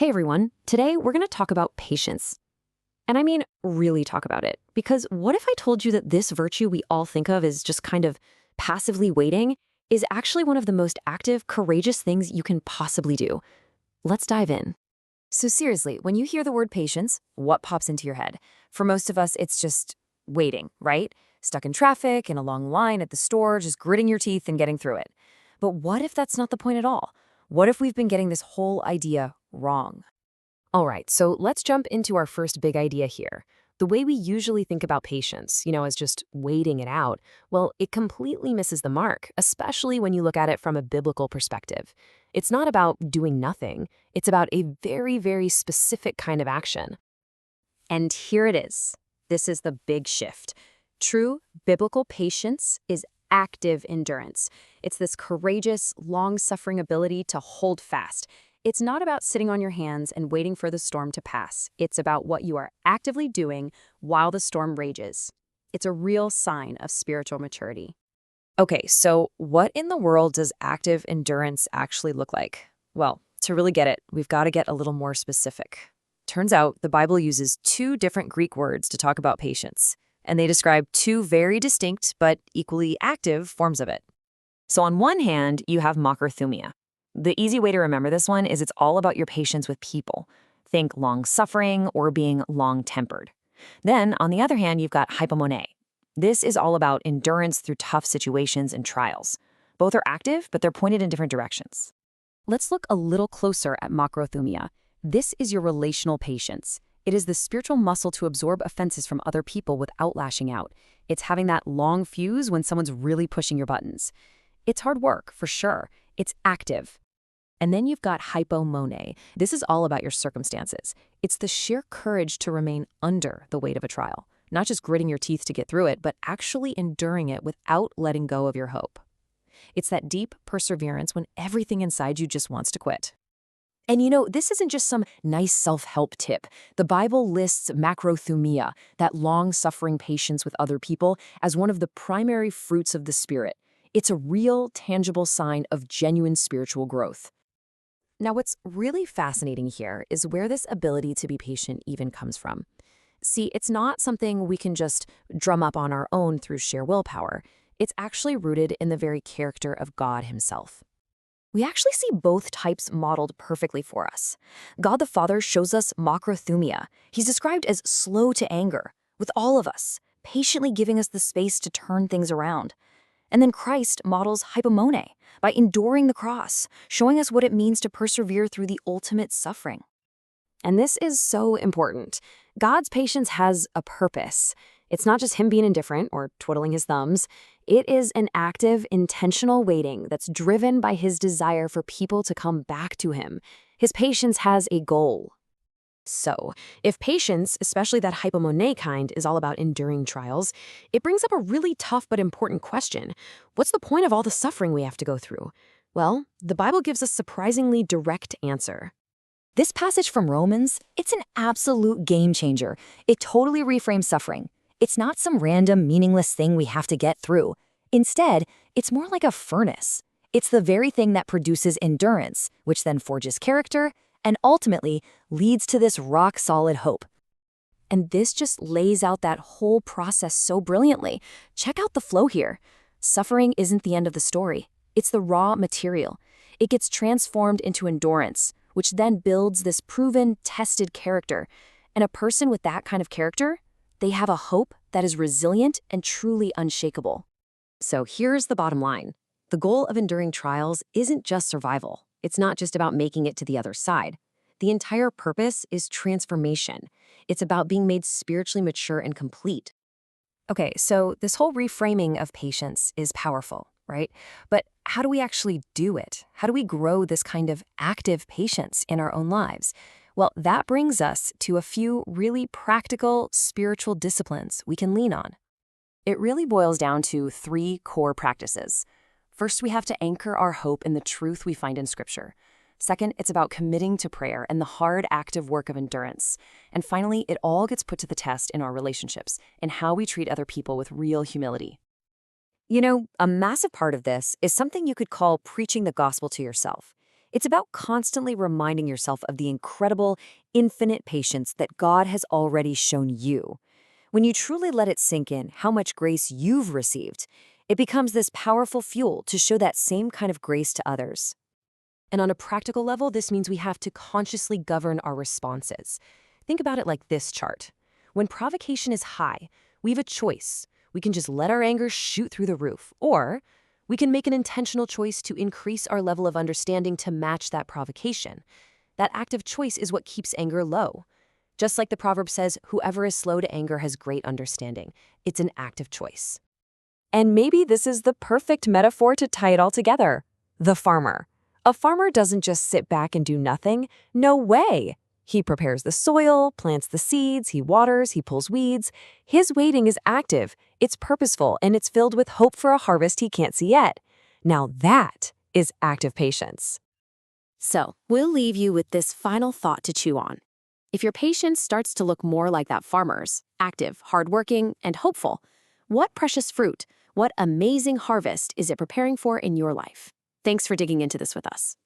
Hey everyone, today we're going to talk about patience. And I mean, really talk about it. Because what if I told you that this virtue we all think of as just kind of passively waiting is actually one of the most active, courageous things you can possibly do? Let's dive in. So seriously, when you hear the word patience, what pops into your head? For most of us, it's just waiting, right? Stuck in traffic, in a long line at the store, just gritting your teeth and getting through it. But what if that's not the point at all? What if we've been getting this whole idea wrong? All right, so let's jump into our first big idea here. The way we usually think about patience, as just waiting it out, well, it completely misses the mark, especially when you look at it from a biblical perspective. It's not about doing nothing. It's about a very, very specific kind of action. And here it is. This is the big shift. True biblical patience is active endurance. It's this courageous, long-suffering ability to hold fast. It's not about sitting on your hands and waiting for the storm to pass. It's about what you are actively doing while the storm rages. It's a real sign of spiritual maturity. Okay, so what in the world does active endurance actually look like? Well, to really get it, we've got to get a little more specific. Turns out the Bible uses two different Greek words to talk about patience, and they describe two very distinct but equally active forms of it. So on one hand, you have makrothumia. The easy way to remember this one is it's all about your patience with people. Think long-suffering or being long-tempered. Then, on the other hand, you've got Hypomonē. This is all about endurance through tough situations and trials. Both are active, but they're pointed in different directions. Let's look a little closer at makrothumia. This is your relational patience. It is the spiritual muscle to absorb offenses from other people without lashing out. It's having that long fuse when someone's really pushing your buttons. It's hard work, for sure. It's active. And then you've got Hypomonē. This is all about your circumstances. It's the sheer courage to remain under the weight of a trial, not just gritting your teeth to get through it, but actually enduring it without letting go of your hope. It's that deep perseverance when everything inside you just wants to quit. And this isn't just some nice self-help tip. The Bible lists makrothumia, that long-suffering patience with other people, as one of the primary fruits of the Spirit. It's a real, tangible sign of genuine spiritual growth. Now, what's really fascinating here is where this ability to be patient even comes from. See, it's not something we can just drum up on our own through sheer willpower. It's actually rooted in the very character of God himself. We actually see both types modeled perfectly for us. God the Father shows us makrothumia. He's described as slow to anger, with all of us, patiently giving us the space to turn things around. And then Christ models Hypomonē by enduring the cross, showing us what it means to persevere through the ultimate suffering. And this is so important. God's patience has a purpose. It's not just him being indifferent or twiddling his thumbs. It is an active, intentional waiting that's driven by his desire for people to come back to him. His patience has a goal. So, if patience, especially that Hypomonē kind, is all about enduring trials, it brings up a really tough but important question. What's the point of all the suffering we have to go through? Well, the Bible gives a surprisingly direct answer. This passage from Romans, it's an absolute game changer. It totally reframes suffering. It's not some random, meaningless thing we have to get through. Instead, it's more like a furnace. It's the very thing that produces endurance, which then forges character, and ultimately leads to this rock-solid hope. And this just lays out that whole process so brilliantly. Check out the flow here. Suffering isn't the end of the story. It's the raw material. It gets transformed into endurance, which then builds this proven, tested character. And a person with that kind of character, they have a hope that is resilient and truly unshakable. So here's the bottom line. The goal of enduring trials isn't just survival. It's not just about making it to the other side. The entire purpose is transformation. It's about being made spiritually mature and complete. Okay, so this whole reframing of patience is powerful, right? But how do we actually do it? How do we grow this kind of active patience in our own lives? Well, that brings us to a few really practical spiritual disciplines we can lean on. It really boils down to three core practices. First, we have to anchor our hope in the truth we find in Scripture. Second, it's about committing to prayer and the hard, active work of endurance. And finally, it all gets put to the test in our relationships and how we treat other people with real humility. A massive part of this is something you could call preaching the gospel to yourself. It's about constantly reminding yourself of the incredible, infinite patience that God has already shown you. When you truly let it sink in how much grace you've received, it becomes this powerful fuel to show that same kind of grace to others. And on a practical level, this means we have to consciously govern our responses. Think about it like this chart. When provocation is high, we have a choice. We can just let our anger shoot through the roof, or we can make an intentional choice to increase our level of understanding to match that provocation. That active choice is what keeps anger low. Just like the proverb says, whoever is slow to anger has great understanding. It's an active choice. And maybe this is the perfect metaphor to tie it all together. The farmer. A farmer doesn't just sit back and do nothing. No way. He prepares the soil, plants the seeds, he waters, he pulls weeds. His waiting is active, it's purposeful, and it's filled with hope for a harvest he can't see yet. Now that is active patience. So, we'll leave you with this final thought to chew on. If your patience starts to look more like that farmer's, active, hardworking, and hopeful, what precious fruit, what amazing harvest is it preparing for in your life? Thanks for digging into this with us.